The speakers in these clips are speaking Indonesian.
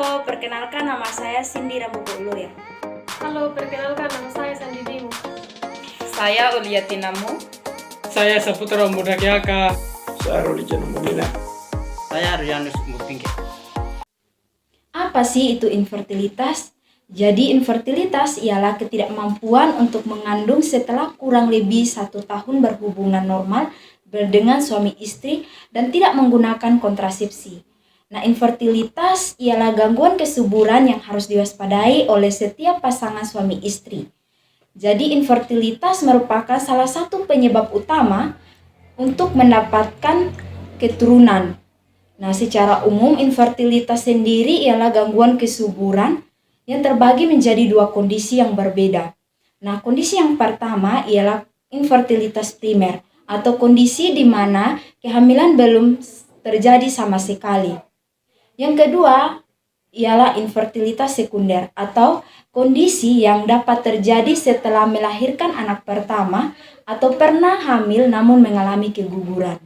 Halo, perkenalkan nama saya Cindy Rambuulu ya. Halo, perkenalkan nama saya Sandi Dimu. Saya Uliatinamu. Saya Saputra Mudakiaka. Saya Roli Janumulina. Saya Rianus Mupingke. Apa sih itu infertilitas? Jadi infertilitas ialah ketidakmampuan untuk mengandung setelah kurang lebih 1 tahun berhubungan normal dengan suami istri dan tidak menggunakan kontrasepsi. Nah, infertilitas ialah gangguan kesuburan yang harus diwaspadai oleh setiap pasangan suami istri. Jadi infertilitas merupakan salah satu penyebab utama untuk mendapatkan keturunan. Nah, secara umum infertilitas sendiri ialah gangguan kesuburan yang terbagi menjadi 2 kondisi yang berbeda. Nah, kondisi yang pertama ialah infertilitas primer atau kondisi di mana kehamilan belum terjadi sama sekali. Yang kedua ialah infertilitas sekunder atau kondisi yang dapat terjadi setelah melahirkan anak pertama atau pernah hamil namun mengalami keguguran.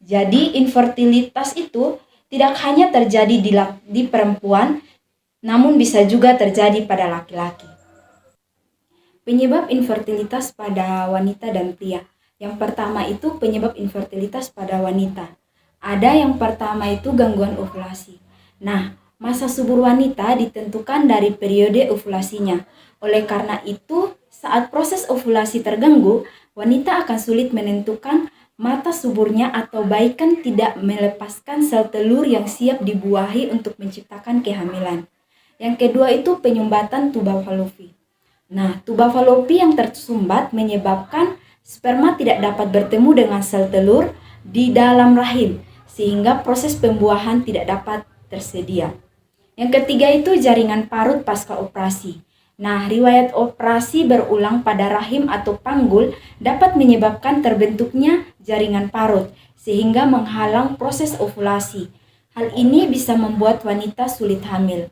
Jadi infertilitas itu tidak hanya terjadi di perempuan, namun bisa juga terjadi pada laki-laki. Penyebab infertilitas pada wanita dan pria. Yang pertama itu penyebab infertilitas pada wanita. Ada yang pertama itu gangguan ovulasi. Nah, masa subur wanita ditentukan dari periode ovulasinya. Oleh karena itu, saat proses ovulasi terganggu, wanita akan sulit menentukan mata suburnya atau bahkan tidak melepaskan sel telur yang siap dibuahi untuk menciptakan kehamilan. Yang kedua itu penyumbatan tuba falopi. Nah, tuba falopi yang tersumbat menyebabkan sperma tidak dapat bertemu dengan sel telur di dalam rahim, sehingga proses pembuahan tidak dapat tersedia. Yang ketiga itu jaringan parut pasca operasi. Nah, riwayat operasi berulang pada rahim atau panggul dapat menyebabkan terbentuknya jaringan parut, sehingga menghalang proses ovulasi. Hal ini bisa membuat wanita sulit hamil.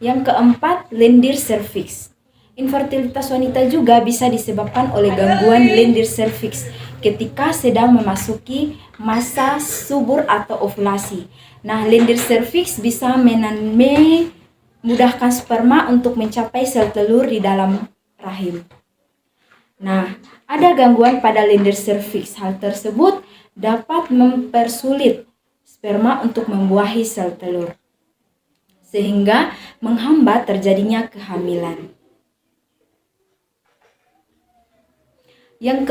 Yang keempat, lendir cervix. Infertilitas wanita juga bisa disebabkan oleh gangguan lendir cervix ketika sedang memasuki masa subur atau ovulasi. Nah, lendir cervix bisa memudahkan sperma untuk mencapai sel telur di dalam rahim. Nah, ada gangguan pada lendir cervix. Hal tersebut dapat mempersulit sperma untuk membuahi sel telur, sehingga menghambat terjadinya kehamilan. Yang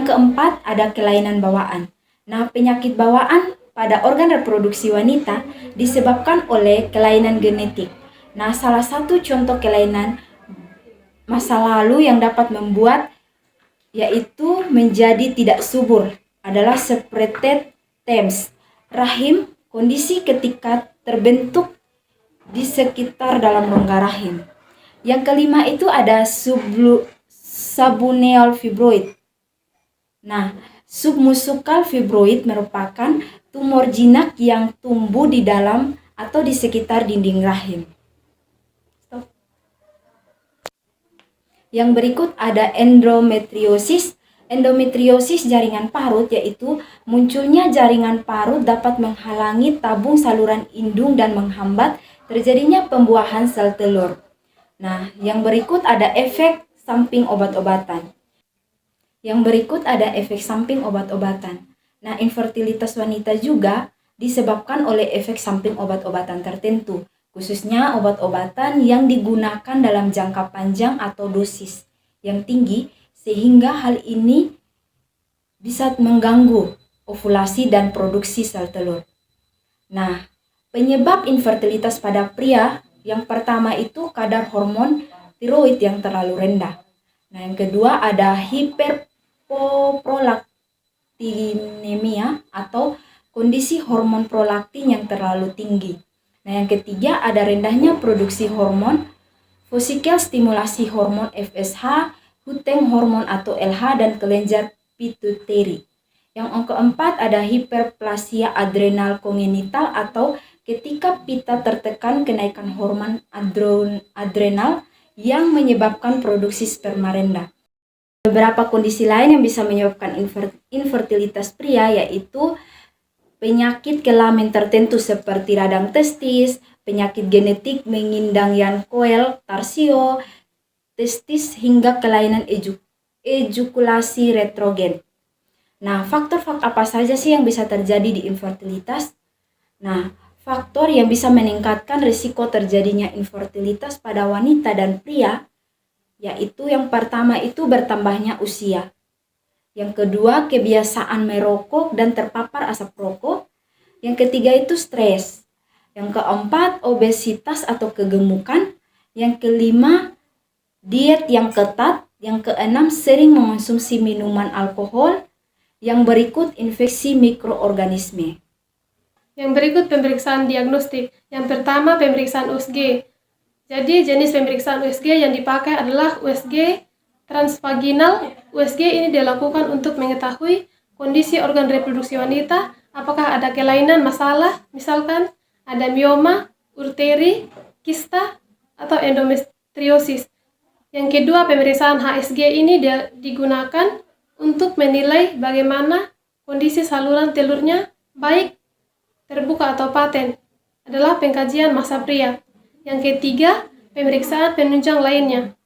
keempat ada kelainan bawaan. Nah, penyakit bawaan pada organ reproduksi wanita disebabkan oleh kelainan genetik. Nah, salah satu contoh kelainan masa lalu yang dapat membuat yaitu menjadi tidak subur adalah separated Thames rahim, kondisi ketika terbentuk di sekitar dalam rongga rahim. Yang kelima itu ada submucosal fibroid. Nah, submucosal fibroid merupakan tumor jinak yang tumbuh di dalam atau di sekitar dinding rahim. Yang berikut ada endometriosis. Endometriosis jaringan parut, yaitu munculnya jaringan parut dapat menghalangi tabung saluran indung dan menghambat terjadinya pembuahan sel telur. Nah, yang berikut ada efek samping obat-obatan. Nah, infertilitas wanita juga disebabkan oleh efek samping obat-obatan tertentu, khususnya obat-obatan yang digunakan dalam jangka panjang atau dosis yang tinggi, sehingga hal ini bisa mengganggu ovulasi dan produksi sel telur. Nah, penyebab infertilitas pada pria yang pertama itu kadar hormon tiroid yang terlalu rendah. Nah, yang kedua ada hiperprolaktinemia atau kondisi hormon prolaktin yang terlalu tinggi. Nah, yang ketiga ada rendahnya produksi hormon, folikel stimulasi hormon FSH, Hutheng hormon atau LH, dan kelenjar pituitari. Yang keempat ada hiperplasia adrenal kongenital atau ketika pita tertekan kenaikan hormon adrenal yang menyebabkan produksi sperma rendah. Beberapa kondisi lain yang bisa menyebabkan infertilitas pria yaitu penyakit kelamin tertentu seperti radang testis, penyakit genetik mengindang yang koel, tarsio, testis hingga kelainan ejakulasi retrogen. Nah, faktor-faktor apa saja sih yang bisa terjadi di infertilitas? Nah, faktor yang bisa meningkatkan risiko terjadinya infertilitas pada wanita dan pria, yaitu yang pertama itu bertambahnya usia. Yang kedua, kebiasaan merokok dan terpapar asap rokok. Yang ketiga itu stres. Yang keempat, obesitas atau kegemukan. Yang kelima, diet yang ketat. Yang keenam, sering mengonsumsi minuman alkohol. Yang berikut, infeksi mikroorganisme. Yang berikut pemeriksaan diagnostik. Yang pertama, pemeriksaan USG. Jadi jenis pemeriksaan USG yang dipakai adalah USG transvaginal. USG ini dilakukan untuk mengetahui kondisi organ reproduksi wanita, apakah ada kelainan masalah, misalkan ada mioma, urteri, kista, atau endometriosis. Yang kedua, pemeriksaan HSG ini digunakan untuk menilai bagaimana kondisi saluran telurnya, baik terbuka atau paten, adalah pengkajian massa pria. Yang ketiga, pemeriksaan penunjang lainnya.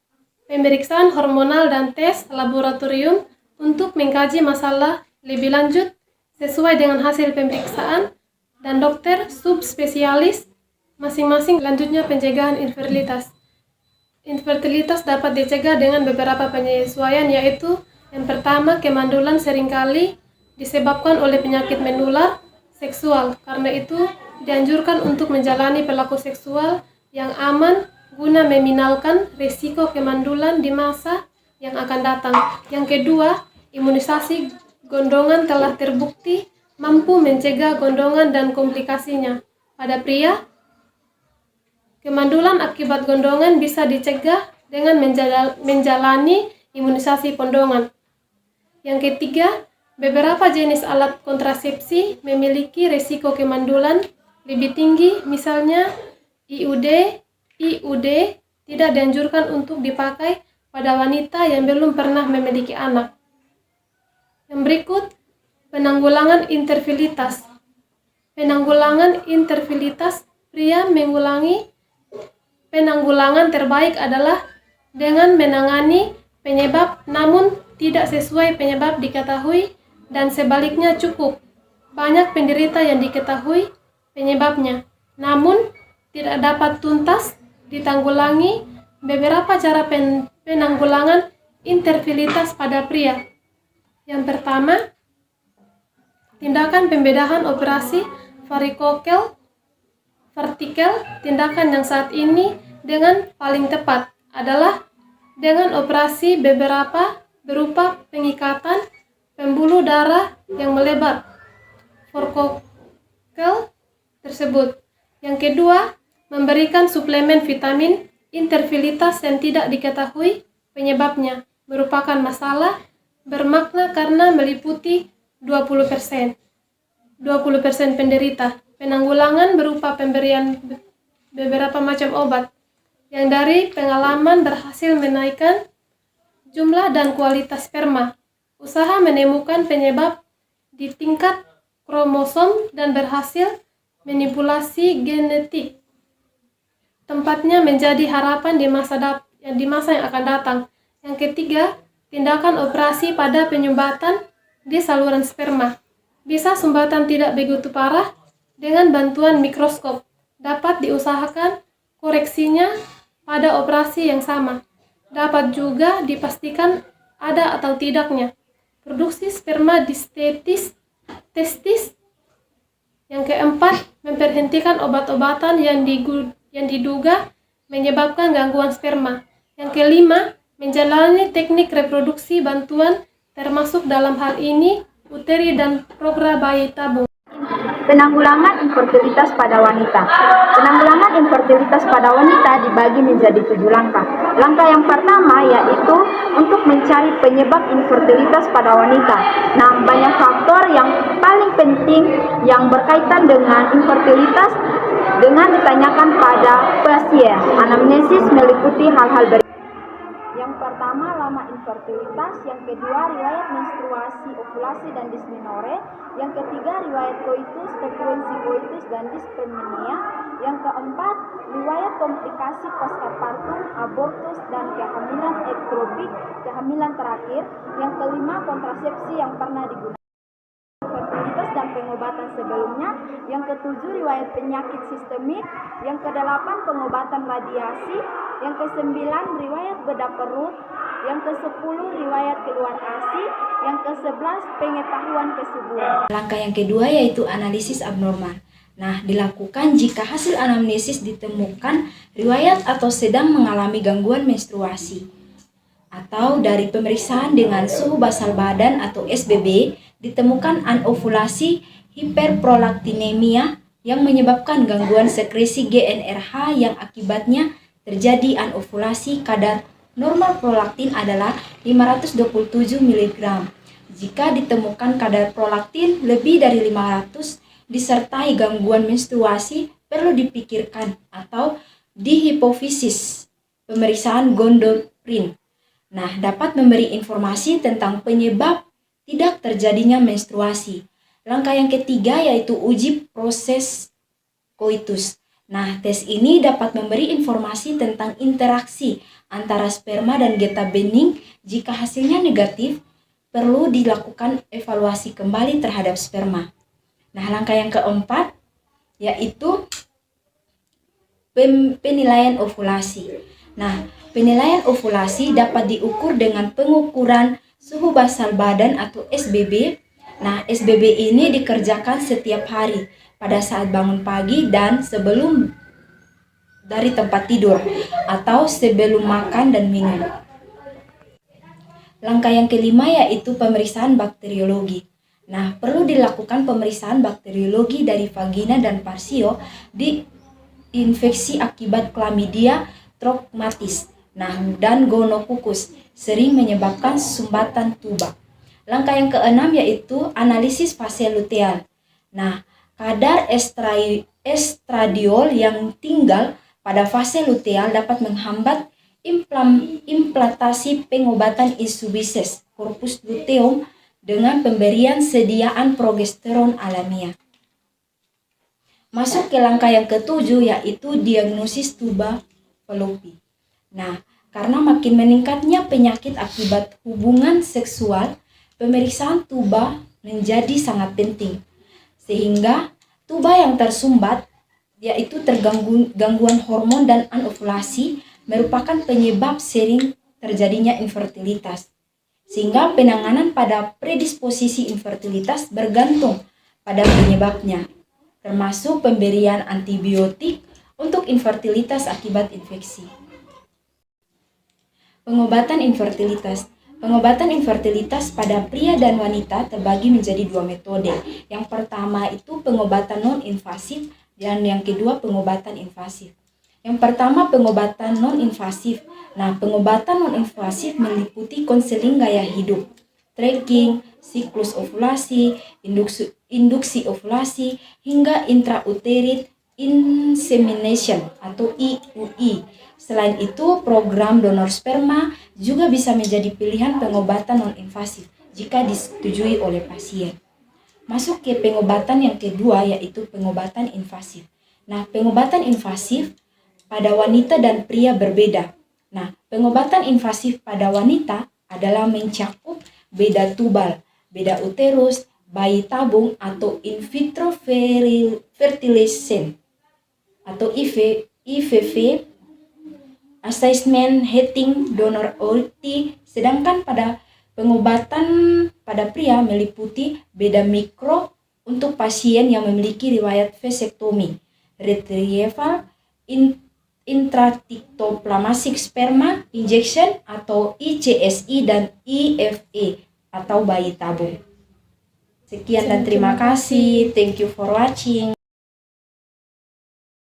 Pemeriksaan hormonal dan tes laboratorium untuk mengkaji masalah lebih lanjut sesuai dengan hasil pemeriksaan dan dokter subspesialis masing-masing. Lanjutnya, pencegahan infertilitas. Infertilitas dapat dicegah dengan beberapa penyesuaian, yaitu yang pertama, kemandulan seringkali disebabkan oleh penyakit menular seksual. Karena itu, dianjurkan untuk menjalani perilaku seksual yang aman guna meminimalkan risiko kemandulan di masa yang akan datang. Yang kedua, imunisasi gondongan telah terbukti mampu mencegah gondongan dan komplikasinya. Pada pria, kemandulan akibat gondongan bisa dicegah dengan menjalani imunisasi kondongan. Yang ketiga, beberapa jenis alat kontrasepsi memiliki risiko kemandulan lebih tinggi, misalnya IUD tidak dianjurkan untuk dipakai pada wanita yang belum pernah memiliki anak. Yang berikut, penanggulangan infertilitas. Penanggulangan infertilitas pria mengulangi. Penanggulangan terbaik adalah dengan menangani penyebab namun tidak sesuai penyebab diketahui, dan sebaliknya cukup banyak penderita yang diketahui penyebabnya namun tidak dapat tuntas ditanggulangi. Beberapa cara penanggulangan infertilitas pada pria. Yang pertama, tindakan pembedahan operasi varikokel vertikal. Tindakan yang saat ini dengan paling tepat adalah dengan operasi berupa pengikatan pembuluh darah yang melebar varikokel tersebut. Yang kedua, memberikan suplemen vitamin infertilitas yang tidak diketahui penyebabnya merupakan masalah bermakna karena meliputi 20% penderita. Penanggulangan berupa pemberian beberapa macam obat yang dari pengalaman berhasil menaikkan jumlah dan kualitas sperma. Usaha menemukan penyebab di tingkat kromosom dan berhasil manipulasi genetik. Tempatnya menjadi harapan di masa yang akan datang. Yang ketiga, tindakan operasi pada penyumbatan di saluran sperma. Bisa sumbatan tidak begitu parah, dengan bantuan mikroskop dapat diusahakan koreksinya pada operasi yang sama. Dapat juga dipastikan ada atau tidaknya produksi sperma di testis. Yang keempat, memberhentikan obat-obatan yang diduga menyebabkan gangguan sperma. Yang kelima, menjalani teknik reproduksi bantuan, termasuk dalam hal ini uteri dan program bayi tabung. Penanggulangan infertilitas pada wanita. Penanggulangan infertilitas pada wanita dibagi menjadi 7 langkah. Langkah yang pertama yaitu untuk mencari penyebab infertilitas pada wanita. Nah, banyak faktor yang paling penting yang berkaitan dengan infertilitas dengan ditanyakan pada pasien. Anamnesis meliputi hal-hal berikut. Yang pertama lama infertilitas, yang kedua riwayat menstruasi, ovulasi dan dismenore, yang ketiga riwayat koitus, frekuensi koitus dan dispareunia, yang keempat riwayat komplikasi postpartum, abortus dan kehamilan ektopik, kehamilan terakhir, yang kelima kontrasepsi yang pernah digunakan fertilitas dan pengobatan sebelumnya, yang ketujuh riwayat penyakit sistemik, yang kedelapan pengobatan radiasi, yang kesembilan riwayat bedah perut, yang kesepuluh riwayat keluar ASI, yang kesebelas pengetahuan kesuburan. Langkah yang kedua yaitu analisis abnormal. Nah, dilakukan jika hasil anamnesis ditemukan riwayat atau sedang mengalami gangguan menstruasi. Atau dari pemeriksaan dengan suhu basal badan atau SBB ditemukan anovulasi hiperprolaktinemia yang menyebabkan gangguan sekresi GnRH yang akibatnya terjadi anovulasi. Kadar normal prolaktin adalah 527 mg. Jika ditemukan kadar prolaktin lebih dari 500 disertai gangguan menstruasi, perlu dipikirkan atau di hipofisis pemeriksaan Gondoprin. Nah, dapat memberi informasi tentang penyebab tidak terjadinya menstruasi. Langkah yang ketiga yaitu uji proses koitus. Nah, tes ini dapat memberi informasi tentang interaksi antara sperma dan geta bening. Jika hasilnya negatif, perlu dilakukan evaluasi kembali terhadap sperma. Nah, langkah yang keempat yaitu penilaian ovulasi. Nah, penilaian ovulasi dapat diukur dengan pengukuran suhu basal badan atau SBB. Nah, SBB ini dikerjakan setiap hari pada saat bangun pagi dan sebelum dari tempat tidur atau sebelum makan dan minum. Langkah yang kelima yaitu pemeriksaan bakteriologi. Nah, perlu dilakukan pemeriksaan bakteriologi dari vagina dan parsio di infeksi akibat chlamydia trachomatis. Nah, dan gonococcus sering menyebabkan sumbatan tuba. Langkah yang keenam yaitu analisis fase luteal. Nah, kadar estradiol yang tinggal pada fase luteal dapat menghambat implantasi pengobatan insubices corpus luteum dengan pemberian sediaan progesteron alamiah. Masuk ke langkah yang ketujuh yaitu diagnosis tuba fallopi. Nah, karena makin meningkatnya penyakit akibat hubungan seksual, pemeriksaan tuba menjadi sangat penting. Sehingga tuba yang tersumbat yaitu gangguan hormon dan anovulasi merupakan penyebab sering terjadinya infertilitas. Sehingga penanganan pada predisposisi infertilitas bergantung pada penyebabnya, termasuk pemberian antibiotik untuk infertilitas akibat infeksi. Pengobatan infertilitas. Pengobatan infertilitas pada pria dan wanita terbagi menjadi dua metode. Yang pertama itu pengobatan non-invasif dan yang kedua pengobatan invasif. Yang pertama pengobatan non-invasif. Nah, pengobatan non-invasif meliputi konseling gaya hidup, tracking, siklus ovulasi, induksi ovulasi, hingga intrauterine insemination atau IUI. Selain itu, program donor sperma juga bisa menjadi pilihan pengobatan non-invasif jika disetujui oleh pasien. Masuk ke pengobatan yang kedua yaitu pengobatan invasif. Nah, pengobatan invasif pada wanita dan pria berbeda. Nah, pengobatan invasif pada wanita adalah mencakup beda tubal, beda uterus, bayi tabung atau in vitro fertilization atau IVF, assessment heating donor oocyte. Sedangkan pada pengobatan pada pria meliputi beda mikro untuk pasien yang memiliki riwayat vasektomi, retrieval intratictoplasmic sperma injection atau ICSI dan IFE atau bayi tabung. Sekian dan terima kasih. Thank you for watching.